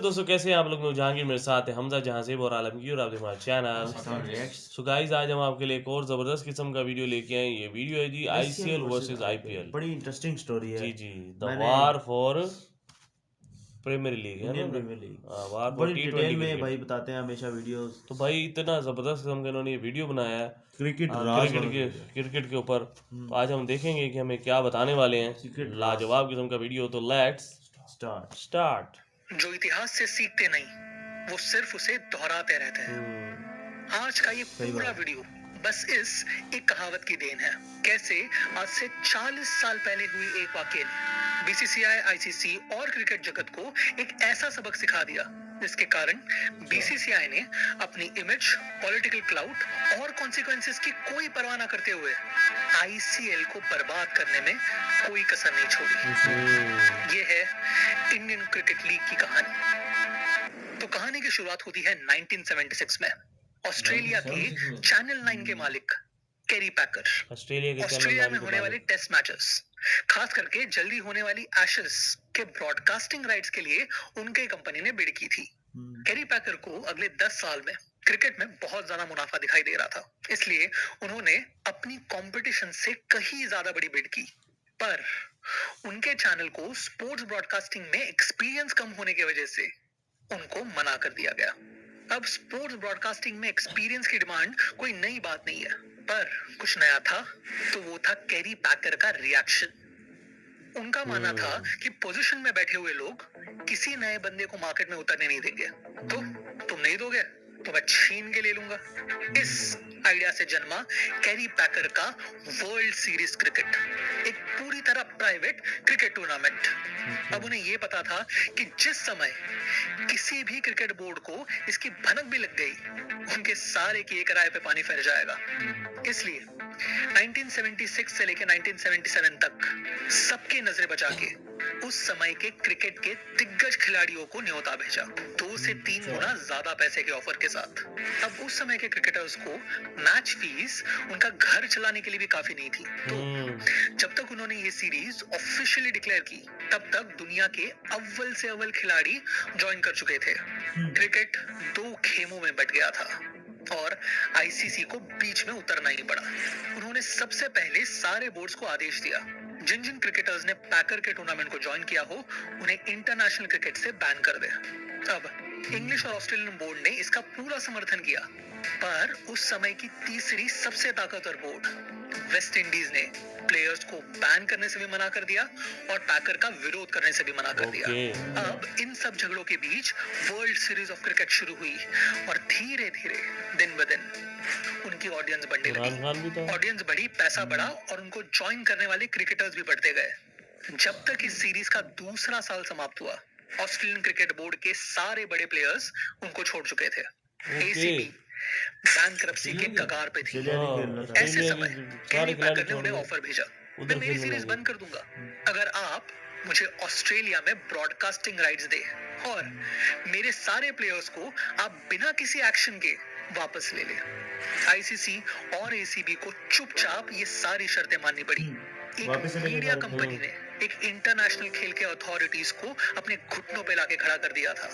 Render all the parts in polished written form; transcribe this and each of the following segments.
दोस्तों, कैसे हैं आप लोग? मैं जहांगीर, मेरे साथ है हमजा, जहांज़ेब और आलमगीर और आप देख हमारा चैनल। सो गाइस, आज हम आपके लिए एक और ज़बरदस्त किस्म का वीडियो लेके आए हैं। ये वीडियो है जी एशियल ICL versus versus IPL IPL. बड़ी इंटरेस्टिंग स्टोरी है। जी, जी। द मैंने वार फॉर प्रीमियर लीग है ना? इंडियन प्रीमियर लीग वार तो फॉर बड़ी डिटेल टी20 में क्रिकेट। भाई बताते हैं हमेशा वीडियोस। तो भाई इतना ज़बरदस्त किस्म का इन्होंने ये वीडियो बनाया है क्रिकेट राज क्रिकेट वाला के वीडियो। क्रिकेट के ऊपर। तो हम्म, आज हम देखेंगे कि हमें क्या बताने वाले हैं। सीक्रेट राज लाजवाब किस्म का वीडियो, तो लेट्स स्टार्ट। स्टार्ट। जो इतिहास से सीखते नहीं, वो सिर्फ उसे दोहराते रहते हैं। आज का ये सही पूरा बात। वीडियो बस इस एक कहावत की देन है। कैसे आज से 40 साल पहले हुई एक वाकये ने बीसीसीआई, आईसीसी और क्रिकेट जगत को एक ऐसा सबक सिखा दिया जिसके कारण बीसीसीआई ने अपनी इमेज, पॉलिटिकल क्लाउड और कॉन्सिक्वेंसेस की कोई परवाह न करते हुए आईसीएल को बर्बाद करने में कोई कसर नहीं छोड़ी। ये है इंडियन क्रिकेट लीग की कहानी। तो कहानी की शुरुआत होती है 1976 में। ऑस्ट्रेलिया के चैनल 9 के मालिक कैरी पैकर ऑस्ट्रेलिया के चैनल ऑस्ट्रेलिया 9 में के होने वाले मालिक। टेस्ट मैचेस, खास करके जल्दी होने वाली एशेज के ब्रॉडकास्टिंग राइट्स के लिए उनके कंपनी ने बिड की थी। कैरी पैकर को अगले 10 साल में क्रिकेट में बहुत ज्यादा मुनाफा दिखाई दे रहा था, इसलिए उन्होंने अपनी कंपटीशन से कहीं ज्यादा बड़ी बिड की। पर उनके चैनल को स्पोर्ट्स ब्रॉडकास्टिंग में एक्सपीरियंस कम होने की वजह से उनको मना कर दिया गया। अब स्पोर्ट्स ब्रॉडकास्टिंग में एक्सपीरियंस की डिमांड कोई नई बात नहीं है, पर कुछ नया था तो वो था कैरी पैकर का रिएक्शन। उनका मानना था कि पोजीशन में बैठे हुए लोग किसी नए बंदे को मार्केट में उतरने नहीं देंगे। तो तुम नहीं दोगे तो मैं छीन के ले लूंगा। इस आइडिया से जन्मा कैरी पैकर का वर्ल्ड सीरीज क्रिकेट, एक पूरी तरह प्राइवेट क्रिकेट टूर्नामेंट। अब उन्हें यह पता था कि जिस समय किसी भी क्रिकेट बोर्ड को इसकी भनक भी लग गई, उनके सारे किए कराए पे पानी फिर जाएगा। इसलिए 1976 से लेकर 1977 तक सबकी नजरें बचा के उस समय के क्रिकेट के दिग्गज खिलाड़ियों को न्योता भेजा, 2 से 3 गुना ज्यादा पैसे के ऑफर के साथ। अब उस समय के क्रिकेटर्स को मैच फीस उनका घर चलाने के लिए भी काफी नहीं थी। तो जब तक उन्होंने ये सीरीज ऑफिशियली डिक्लेयर की, तब तक दुनिया के अव्वल से अव्वल खिलाड़ी ज्वाइन कर चुके थे। क्रिकेट 2 खेमों में बट गया था और आईसीसी को बीच में उतरना ही पड़ा। उन्होंने सबसे पहले सारे बोर्ड्स को आदेश दिया, जिन जिन क्रिकेटर्स ने पैकर के टूर्नामेंट को ज्वाइन किया हो, उन्हें इंटरनेशनल क्रिकेट से बैन कर दे। अब इंग्लिश और ऑस्ट्रेलियन बोर्ड ने इसका पूरा समर्थन किया, पर उस समय की तीसरी सबसे ताकतवर बोर्ड वेस्ट इंडीज ने प्लेयर्स को बैन करने से भी मना कर दिया और पैकर का विरोध करने से भी मना कर दिया। अब इन सब झगड़ों के बीच वर्ल्ड सीरीज ऑफ क्रिकेट शुरू हुई और धीरे धीरे दिन ब दिन उनकी ऑडियंस बढ़ने लगी। ऑडियंस बढ़ी, पैसा बढ़ा और उनको ज्वाइन करने वाले क्रिकेटर्स भी बढ़ते गए। जब तक इस सीरीज का दूसरा साल समाप्त हुआ, ऑस्ट्रेलियन क्रिकेट बोर्ड के सारे बड़े प्लेयर्स उनको छोड़ चुके थे। एसीबी बैंकरप्सी के कगार पे थी। ऐसे समय कैरी पैकर ने उन्हें ऑफर भेजा, मैं मेरी सीरीज बंद कर दूंगा अगर आप मुझे ऑस्ट्रेलिया में ब्रॉडकास्टिंग राइट्स दे और मेरे सारे प्लेयर्स को आप बिना किसी एक्शन के वापस ले ले। आईसीसी और एसीबी को चुपचाप ये सारी शर्तें माननी पड़ी। एक मीडिया कंपनी ने एक इंटरनेशनल खेल के अथॉरिटीज को अपने घुटनों पे लाके खड़ा कर दिया था।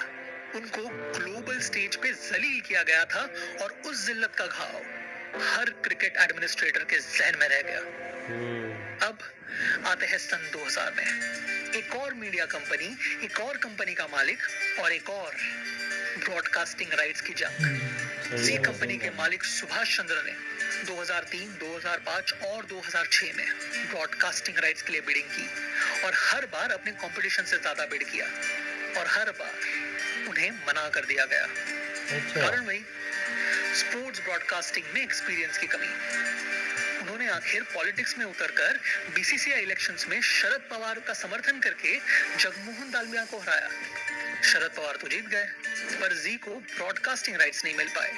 उनको ग्लोबल स्टेज पे जलील किया गया था और उस जिल्लत का घाव हर क्रिकेट एडमिनिस्ट्रेटर के जहन में रह गया। अब आते हैं सन 2000 में। एक और मीडिया कंपनी, एक और कंपनी का मालिक और एक और ब्रॉडकास्टिंग राइट्स की जंग। जी कंपनी के मालिक सुभाष चंद्र ने 2003, 2005 और 2006 में ब्रॉडकास्टिंग राइट्स के लिए बिडिंग की और हर बार अपने कंपटीशन से ज्यादा बिड किया और हर बार उन्हें मना कर दिया गया। कारण वही, स्पोर्ट्स ब्रॉडकास्टिंग में एक्सपीरियंस की कमी। उन्होंने आखिर पॉलिटिक्स में उतरकर बीसीसीआई इलेक्शंस में शरद पवार का समर्थन करके जगमोहन दालमिया को हराया। शरद पवार तो जीत गए, पर जी को ब्रॉडकास्टिंग राइट्स नहीं मिल पाए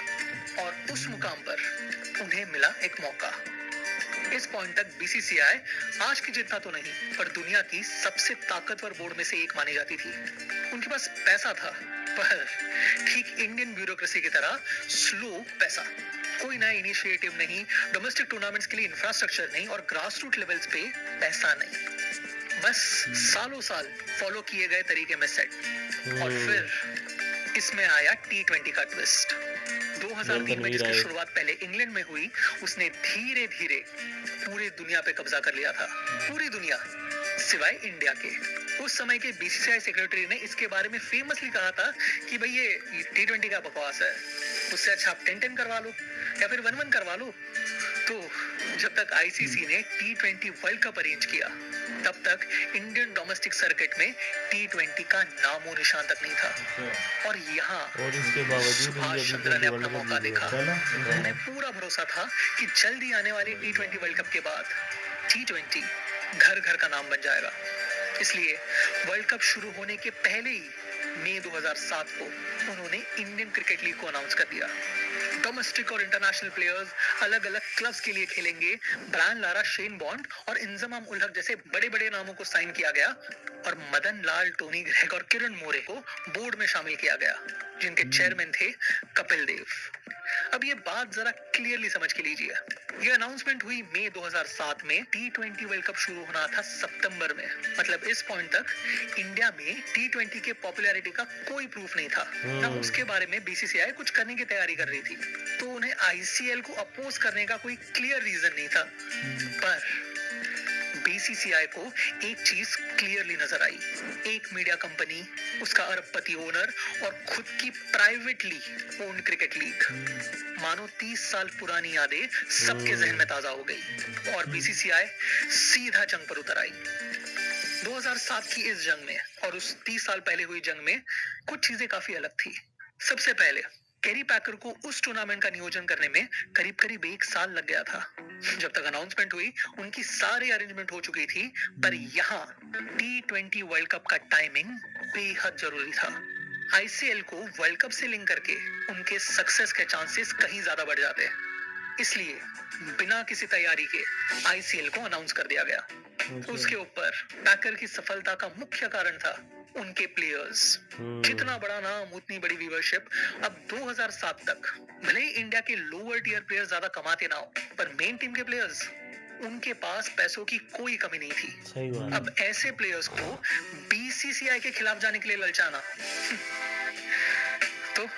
और उस मुकाम पर उन्हें मिला एक मौका। इस पॉइंट तक बीसीसीआई आज की जितना तो नहीं, पर दुनिया की सबसे ताकतवर बोर्ड में से एक मानी जाती थी। उनके पास पैसा था, पर ठीक इंडियन ब्यूरोक्रेसी की तरह स्लो पैसा। कोई नया इनिशिएटिव नहीं, डोमेस्टिक टूर्नामेंट्स के लिए इंफ्रास्ट्रक्चर नहीं और ग्रास रूट लेवल्स पे पैसा नहीं। बस सालों साल फॉलो किए गए तरीके में सेट। और फिर इसमें आया T20 का ट्विस्ट। 2003 में जिसकी शुरुआत पहले इंग्लैंड में हुई, उसने धीरे धीरे पूरी दुनिया पे कब्जा कर लिया था। पूरी दुनिया सिवाय इंडिया के। उस समय के बीसीसीआई सेक्रेटरी ने इसके बारे में फेमसली कहा था कि भाई ये T20 का बकवास है, उससे अच्छा आप 10-10 करवा लो या फिर 1-1 करवा लो। तो जब तक आईसीसी ने T20 वर्ल्ड कप अरेंज किया, तब तक इंडियन डोमेस्टिक सर्किट में T20 का नामो निशान तक नहीं था। और यहाँ सुभाष चंद्र ने अपना मौका देखा। उन्हें पूरा भरोसा था कि जल्दी आने वाले T20 वर्ल्ड कप के बाद T20 घर घर का नाम बन जाएगा। इसलिए वर्ल्ड कप शुरू होने के पहले ही मई 2007 को उन्होंने इंडियन क्रिकेट लीग को अनाउंस कर दिया। डोमेस्टिक और इंटरनेशनल प्लेयर्स अलग अलग क्लब्स के लिए खेलेंगे। ब्रायन लारा, शेन बॉन्ड और इंजमाम उल हक जैसे बड़े बड़े नामों को साइन किया गया और मदन लाल, टोनी ग्रेग और किरण मोरे को बोर्ड में शामिल किया गया, जिनके चेयरमैन थे कपिल देव। अब ये बात जरा क्लियरली समझ के लीजिए। ये अनाउंसमेंट हुई मई 2007 में। T20 वर्ल्ड कप शुरू होना था सितंबर में। मतलब इस पॉइंट तक इंडिया में T20 के पॉपुलैरिटी का कोई प्रूफ नहीं था, ना उसके बारे में बीसीसीआई कुछ करने की तैयारी कर रही थी। तो उन्हें आईसीएल को अपोज करने का कोई क्लियर रीजन नहीं था। पर बीसीसीआई को एक चीज क्लियरली नजर आई। एक मीडिया कंपनी, उसका अरबपति ओनर और खुद की प्राइवेटली ओन्ड क्रिकेट लीग, मानो 30 साल पुरानी यादें सबके जहन में ताजा हो गई और बीसीसीआई सीधा जंग पर उतर आई। 2007 की इस जंग में और उस 30 साल पहले हुई जंग में कुछ चीजें काफी अलग थी। सबसे पहले कैरी पैकर को उस टूर्नामेंट का नियोजन करने में करीब करीब 1 साल लग गया था। जब तक अनाउंसमेंट हुई, उनकी सारी अरेंजमेंट हो चुकी थी, पर यहाँ T20 वर्ल्ड कप का टाइमिंग बेहद जरूरी था। आईसीएल को वर्ल्ड कप से लिंक करके उनके सक्सेस के चांसेस कहीं ज्यादा बढ़ जाते। इसलिए बिना किसी तैयारी के आईसीएल को अनाउंस कर दिया गया। उसके ऊपर पैकर की सफलता का मुख्य कारण था उनके प्लेयर्स। जितना बड़ा नाम उतनी बड़ी व्यूअरशिप। अब 2007 तक भले ही इंडिया के लोअर टियर प्लेयर्स ज्यादा कमाते ना हो, पर मेन टीम के प्लेयर्स, उनके पास पैसों की कोई कमी नहीं थी। सही बात। अब ऐसे प्लेयर्स को बीसीसीआई के खिलाफ जाने के लिए ललचाना, तो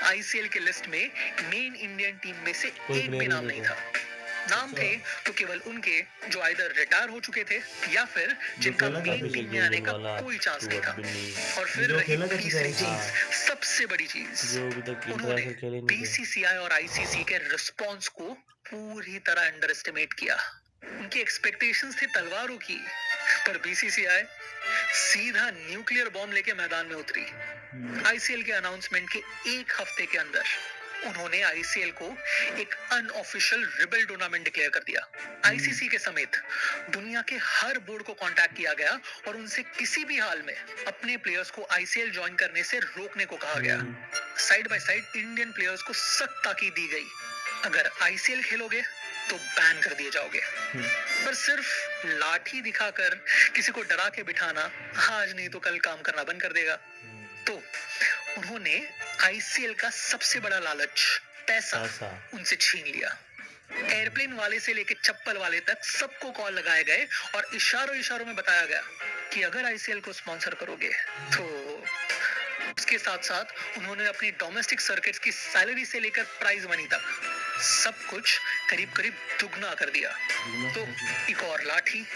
आईसीएल के लिस्ट में मेन इंडियन टीम में से एक भी नाम नहीं था। नाम थे तो केवल उनके जो आइदर रिटायर हो चुके थे या फिर जिनका मेन टीम में आने का कोई चांस नहीं था। और फिर रही तीसरी चीज, सबसे बड़ी चीज, उन्होंने बीसीसीआई और आईसीसी के रिस्पॉन्स को पूरी तरह अंडर एस्टिमेट किया। उनकी एक्सपेक्टेशंस थी तलवारों की, पर बीसीसीआई सीधा न्यूक्लियर बॉम्ब लेके मैदान में उतरी। आईसीएल के अनाउंसमेंट के 1 हफ्ते के अंदर उन्होंने आईसीएल को एक अनऑफिशियल रिबेल टूर्नामेंट डिक्लेयर कर दिया। आईसीसी के समेत दुनिया के हर बोर्ड को कांटेक्ट किया गया और उनसे किसी भी हाल में अपने प्लेयर्स को आईसीएल ज्वाइन करने से रोकने को कहा गया। Side by side Indian players को सख्त ताकीद दी गई, अगर आईसीएल खेलोगे तो बैन कर दिए जाओगे। पर सिर्फ लाठी दिखाकर किसी को डरा के बिठाना आज नहीं तो कल काम करना बंद कर देगा। तो उन्होंने आईसीएल का सबसे बड़ा लालच, पैसा, उनसे छीन लिया। एयरप्लेन वाले से लेके चप्पल वाले तक सबको कॉल लगाए गए और इशारों में बताया गया कि अगर आईसीएल को स्पॉन्सर करोगे तो उसके साथ साथ उन्होंने अपनी डोमेस्टिक सर्किट्स की सैलरी से लेकर प्राइज मनी तक सब कुछ करीब करीब दुगना कर दिया। तो एक और लाठी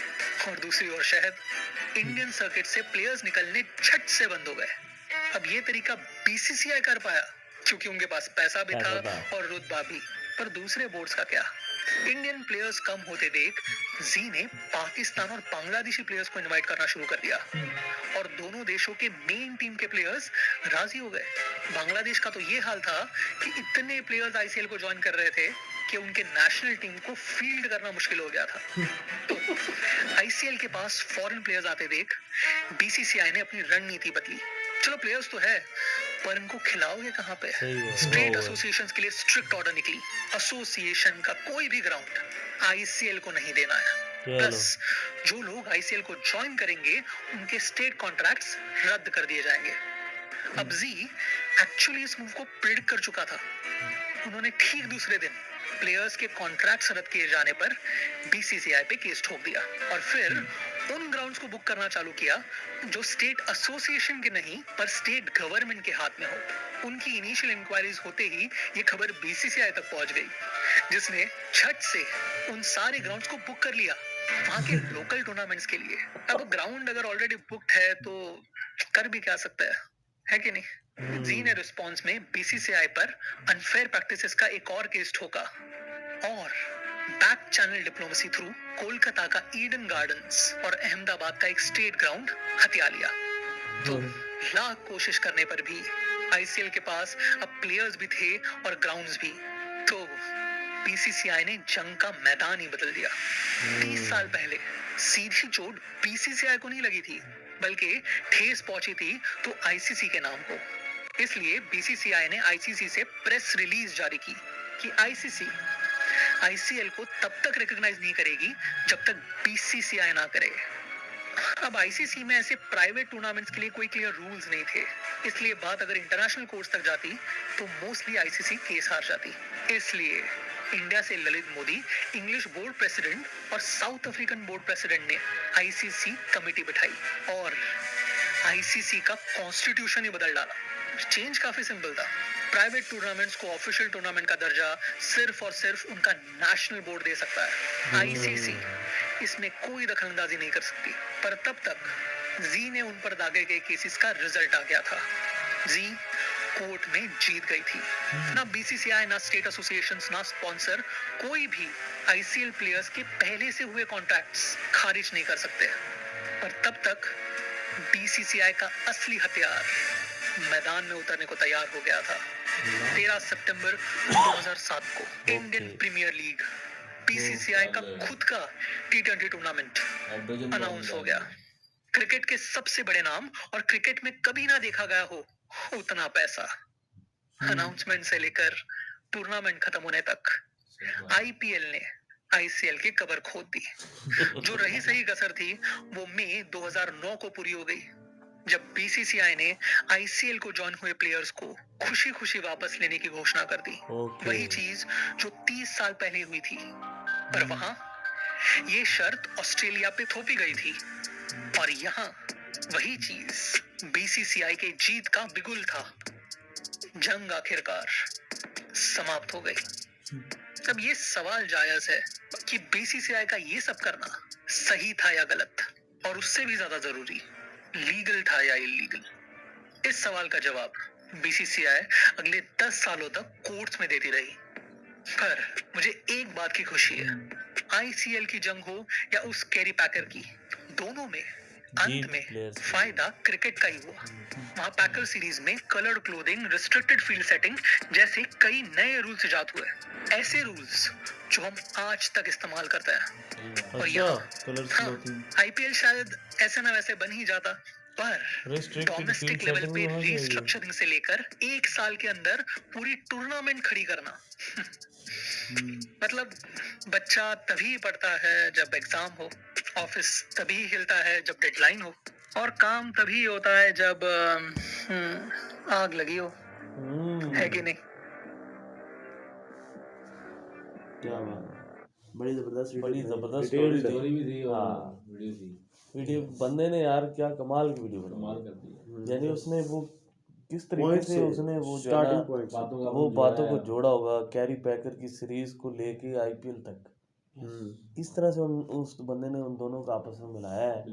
और दूसरी ओर शहद। इंडियन सर्किट से प्लेयर्स निकलने झट से बंद हो गए। अब ये तरीका बीसीसीआई कर पाया क्योंकि उनके पास पैसा भी था और रुतबा भी। पर दूसरे बोर्ड्स का क्या? इंडियन प्लेयर्स कम होते देख जी ने पाकिस्तान और बांग्लादेशी प्लेयर्स को इनवाइट करना शुरू कर दिया और दोनों देशों के मेन टीम के प्लेयर्स राजी हो गए। बांग्लादेश का तो ये हाल था कि इतने प्लेयर्स आईसीएल को ज्वाइन कर रहे थे कि उनके नेशनल टीम को फील्ड करना मुश्किल हो गया था। तो आईसीएल के पास फॉरेन प्लेयर्स आते देख बीसीसीआई ने अपनी रणनीति बदली। चलो प्लेयर्स तो है, पर इनको खिलाओगे कहाँ पे? स्टेट एसोसिएशंस के लिए स्ट्रिक्ट ऑर्डर निकली। एसोसिएशन का कोई भी ग्राउंड आईसीएल को नहीं देना है। बस जो लोग आईसीएल को ज्वाइन करेंगे उनके स्टेट कॉन्ट्रैक्ट्स रद्द कर दिए जाएंगे। अब जी एक्चुअली इस मूव को प्रेडिक्ट कर चुका था। उन्होंने ठीक दूसरे दिन प्लेयर्स के कॉन्ट्रैक्ट रद्द किए जाने पर बीसीसीआई पे केस ठोक दिया और फिर उन ग्राउंड्स को बुक करना चालू किया जो स्टेट एसोसिएशन के नहीं पर स्टेट गवर्नमेंट के हाथ में हो। उनकी इनिशियल इंक्वायरीज होते ही ये खबर बीसीसीआई तक पहुंच गई, जिसने झट से उन सारे ग्राउंड्स को बुक कर लिया वहां के लोकल टूर्नामेंट्स के लिए। अब ग्राउंड अगर ऑलरेडी बुक्ड है तो कर भी क्या सकता है कि नहीं। जी ने रिस्पॉन्स में बीसीसीआई पर अनफेयर प्रैक्टिसेस का एक और केस ठोका और back channel diplomacy through Kolkata का ईडन गार्डन्स और अहमदाबाद का एक स्टेट ग्राउंड हथिया लिया। तो लाख कोशिश करने पर भी आईसीएल के पास अब प्लेयर्स भी थे और ग्राउंड्स भी, तो बीसीसीआई ने जंग का मैदान ही बदल दिया। 30 साल पहले सीधी चोट बीसीसीआई को नहीं लगी थी, बल्कि ठेस पहुंची थी तो आईसीसी के नाम को। इसलिए बीसीसीआई ने आईसीसी से प्रेस रिलीज जारी की कि आईसीसी आईसीएल को तब तक रिकॉग्नाइज नहीं करेगी जब तक बीसीसीआई ना करे। अब आईसीसी में ऐसे प्राइवेट टूर्नामेंट्स के लिए कोई क्लियर रूल्स नहीं थे, इसलिए बात अगर इंटरनेशनल कोर्ट्स तक जाती तो मोस्टली आईसीसी केस हार जाती। इसलिए इंडिया से Lalit Modi, English board president और साउथ अफ्रीकन बोर्ड प्रेसिडेंट ने आईसीसी कमेटी बिठाई और आईसीसी का कॉन्स्टिट्यूशन ही बदल डाला। चेंज काफी सिंपल था। प्राइवेट टूर्नामेंट्स को ऑफिशियल टूर्नामेंट का दर्जा सिर्फ और सिर्फ उनका नेशनल बोर्ड दे सकता है। आईसीसी इसमें कोई दखलंदाजी नहीं कर सकती। पर तब तक जी ने उन पर दागे गए केसेस का रिजल्ट आ गया था। जी कोर्ट में जीत गई थी। ना बीसीसीआई, ना स्टेट एसोसिएशंस, ना स्पॉन्सर, कोई भी आईसीएल प्लेयर्स के पहले से हुए कॉन्ट्रैक्ट्स खारिज नहीं कर सकते। पर तब तक बीसीसीआई का असली हथियार मैदान में उतरने को तैयार हो गया था। 13 सितंबर 2007 को इंडियन प्रीमियर लीग, बीसीसीआई का खुद का टी20 टूर्नामेंट अनाउंस हो गया। क्रिकेट के सबसे बड़े नाम और क्रिकेट में कभी ना देखा गया हो उतना पैसा। अनाउंसमेंट से लेकर टूर्नामेंट खत्म होने तक आईपीएल ने आईसीएल की कबर खोद दी। जो रही सही कसर थी वो मई 2009 को पूरी हो गई, जब बीसीसीआई ने आईसीएल को ज्वाइन हुए प्लेयर्स को खुशी खुशी वापस लेने की घोषणा कर दी। वही चीज जो 30 साल पहले हुई थी, पर वहां ये शर्त ऑस्ट्रेलिया पे थोपी गई थी और यहाँ वही चीज बीसीसीआई के जीत का बिगुल था। जंग आखिरकार समाप्त हो गई। अब ये सवाल जायज है कि बीसीसीआई का ये सब करना सही था या गलत, और उससे भी ज्यादा जरूरी लीगल था या इलीगल। इस सवाल का जवाब बीसीसीआई अगले 10 सालों तक कोर्ट्स में देती रही। पर मुझे एक बात की खुशी है, आईसीएल की जंग हो या उस कैरी पैकर की, दोनों में अंत में फायदा क्रिकेट का ही हुआ। वहां पैकर सीरीज में coloured clothing, restricted field setting जैसे कई नए रूल्स इजाद हुए, ऐसे रूल्स जो हम आज तक इस्तेमाल करते हैं। और यहाँ आईपीएल शायद ऐसे ना वैसे बन ही जाता, पर डोमेस्टिक लेवल पे रीस्ट्रक्चरिंग से लेकर 1 साल के अंदर पूरी टूर्नामेंट खड़ी करना मतलब बच्चा तभी पढ़ता है जब एग्जाम हो, ऑफिस तभी हिलता है जब डेडलाइन हो, और काम तभी होता है जब आग लगी हो, है कि नहीं? क्या बात, बड़ी जबरदस्त स्टोरी भी थी और वीडियो थी। वीडियो बंदे ने यार क्या कमाल की वीडियो कमाल कर दी। यानी उसने वो किस तरीके से उसने वो बातों को जोड़ा होगा कैरी पैकर की सीरीज को लेके आईपीएल तक। इस तरह से उस बंदे ने उन दोनों को आपस में मिलाया है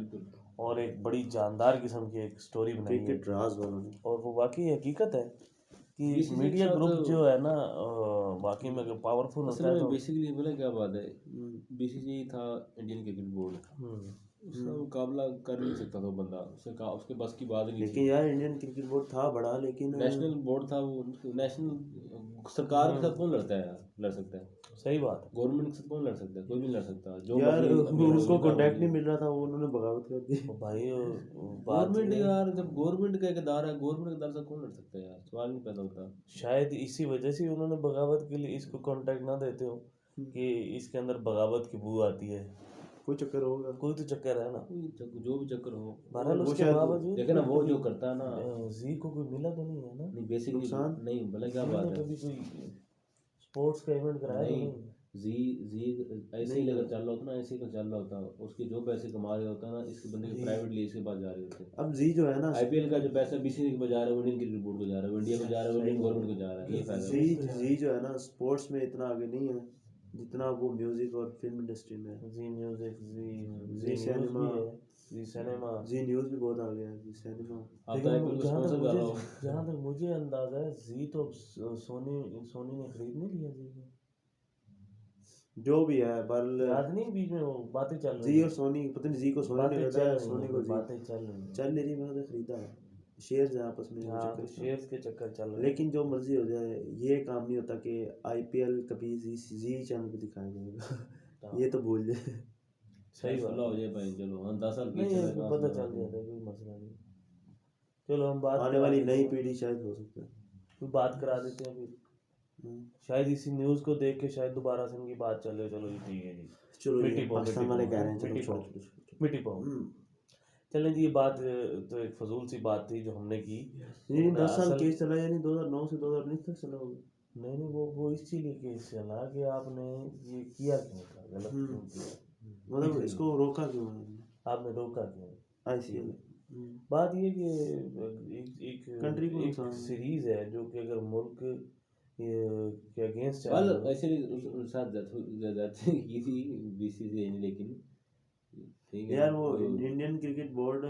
और एक बड़ी जानदार किस्म की एक स्टोरी बनाई है। और वो वाकई हकीकत है कि मीडिया ग्रुप जो है ना वाकई में पावरफुल होता है। तो बेसिकली बोला क्या बात है, बीसीसीआई था इंडियन क्रिकेट बोर्ड, उसका मुकाबला कर नहीं सकता था बंदा, उसके बस की बात नहीं। लेकिन यार इंडियन क्रिकेट बोर्ड था बड़ा, लेकिन नेशनल बोर्ड था, वो नेशनल सरकार के साथ कौन लड़ता है यार, लड़ सकता है? सही बात है, गवर्नमेंट के साथ कौन लड़ सकता है? कोई नहीं लड़ सकता। जो यार उनको कॉन्ट्रैक्ट नहीं मिल रहा था, वो उन्होंने बगावत कर दी भाई। गवर्नमेंट यार, जब गवर्नमेंट का इकदार है, गवर्नमेंट के इकदार से कौन लड़ सकता है यार? सवाल नहीं पैदा होता। शायद इसी वजह से उन्होंने बगावत के लिए इसको कॉन्ट्रैक्ट ना देते हो कि इसके अंदर बगावत की बू आती है। कोई चक्कर होगा, कोई तो चक्कर है ना, जो भी चक्कर हो। बहरहाल उसके बावजूद देखे ना, वो जो करता है ना, जी को कोई मिला तो नहीं है ना? नहीं बेसिकली नहीं, भले क्या बात है, कभी कोई स्पोर्ट्स का इवेंट कराया तो नहीं, नहीं। जी ऐसे ही अगर चल रहा होता ना, ऐसे ही चल रहा होता, उसके जो पैसे कमा रहे होता ना, इसके बंदे के प्राइवेट लीग के पास जा रहे होते। अब जी जो है ना, आईपीएल का जो पैसा बीसीसीआई को जा रहा है, वो इंडियन क्रिकेट बोर्ड को जा रहा है, इंडिया को जा रहा है, इंडियन गवर्नमेंट को जा रहा है, ये फायदा जी जो है ना स्पोर्ट्स में इतना आगे नहीं है जितना वो म्यूजिक और फिल्म इंडस्ट्री में है। जी म्यूजिक, जी जी सिनेमा, जी सिनेमा, जी न्यूज़ भी बहुत आ गया है, जी सिनेमा। आप तो लेकिन आईपीएल को जहाँ तक स्पॉन्सर कर रहा हो। मुझे जहाँ तक मुझे अंदाजा है, जी तो सोनी ने खरीद नहीं लिया जी को। जो भी है बल याद नहीं, बीच में वो बातें चल रही जी और सोनी, पता नहीं जी को सोनी ने बातें खरीदा चल है, रही सोनी हैं, को जी। बातें चल रही हैं। चल नहीं रही, मैंने तो खरीदा है, शेयर्स है आपस में, वो हाँ, चक्कर था। शेयर्स के चक्कर चल रहे हैं। लेकिन जो मर्जी हो जाए, ये काम नहीं होता कि आईपीएल कभी जी चैनल पे दिखाया जाएगा। ये तो भूल जाए। सही बात फैसला हो जाए भाई, चलो हम 10 साल नहीं, पीछे ये पता चल जाता है, कोई मसला नहीं। चलो हम बात आने करा वाली देते नई हैं, पीढ़ी शायद हो सकता है। कोई बात करा देते हैं फिर। शायद इसी न्यूज़ को देख के शायद दोबारा से इनकी बात चले। चलो जी ठीक है जी, चलो मिट्टी ये पो, पाकिस्तान मिट्टी वाले पो, कह रहे हैं, चलो मिट्टी छोड़ो पो, छोड़ो। मिट्टी पो। चलें जी, ये बात तो एक फजूल सी बात थी जो हमने की। नहीं 10 साल असल- केस चला, यानी 2009 से 2019 तक चला होगा। नहीं, वो इसीलिए केस चला कि आपने ये किया क्यों था, गलत क्यों किया, मतलब इसलिए। इसको रोका क्यों है आपने रोका क्यों। आईसीएल? बात ये कि एक कंट्री को एक नुकसान है। सीरीज है जो कि अगर मुल्क के अगेंस्ट चल कल रही हो। ऐसे उस साथ जाती की थी बीसीसीआई ने, लेकिन ठीक है यार वो इंडियन क्रिकेट बोर्ड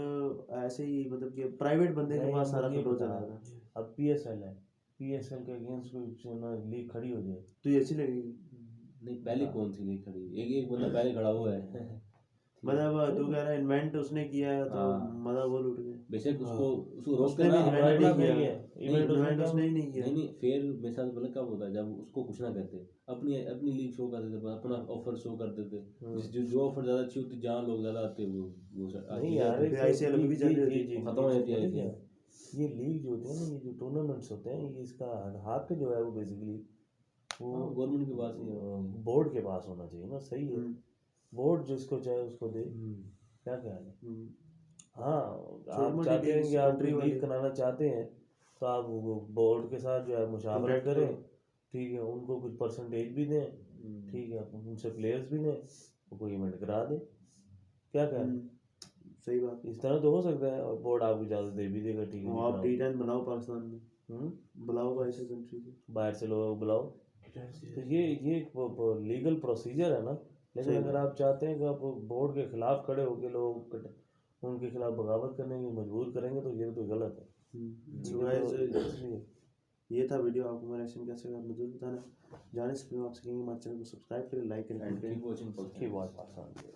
ऐसे ही, मतलब कि प्राइवेट बंदे के नहीं, पास सारा मुझे कंट्रोल बता, चला रहा है। अब पीएसएल है, पीएसएल के अगेंस्ट कोई लीग खड़ी हो जाए तो ये अच्छी लगेगी। नहीं, पहले कौन सी लीग खड़ी, एक एक बंदा पहले खड़ा हुआ है। मतलब तू कह रहा है इन्वेंट उसने किया है तो हाँ। मजा वो लूट गए। बेशक उसको रोक उसने के भी ना, इन्वेंट नहीं किया, इवेंट इन्वेंट उसने ही नहीं किया। नहीं फिर मेरे साथ मतलब कब होता है, जब उसको कुछ ना कहते, अपनी अपनी लीग शो कर देते, अपना ऑफर शो कर देते, जो ऑफर ज्यादा अच्छी होती, जहाँ लोग ज्यादा आते हैं वो नहीं यार, फिर आईसीएल अभी भी चल रही होती है। खत्म हो जाती है पता क्या, IPL। ये लीग जो होते हैं ना, ये जो टूर्नामेंट्स होते हैं, ये इसका हक जो है वो बेसिकली वो गवर्नमेंट के पास ही है। बोर्ड के पास होना चाहिए ना। सही है, बोर्ड जिसको चाहे उसको दे। क्या ख्याल है? हाँ, आप चाहते हैं कि आप लीग कराना चाहते हैं तो आप बोर्ड के साथ जो है मुशावरत करें, ठीक है, उनको कुछ परसेंटेज भी दें, ठीक है, उनसे प्लेयर्स भी लें, वो कोई इवेंट करा दें। क्या ख्याल है? सही बात। इस तरह तो हो सकता है, और बोर्ड आपको इजाज़त दे भी देगा, ठीक है जी, आप कराओ। T10 बनाओ पाकिस्तान में, बुलाओ ऐसे कंट्री से, बाहर से लोग बुलाओ। तो ये एक लीगल प्रोसीजर है ना। लेकिन अगर आप चाहते हैं कि आप बोर्ड के खिलाफ खड़े होकर लोग उनके खिलाफ बगावत करने की मजबूर करेंगे, तो ये तो गलत है। इसलिए ये था वीडियो। आपको हमारा रिएक्शन कैसे लगा मुझे बताना। जाने से पहले आपसे कहेंगे हमारे चैनल को सब्सक्राइब करें, लाइक करें, Keep watching podcast। की बात आसान है।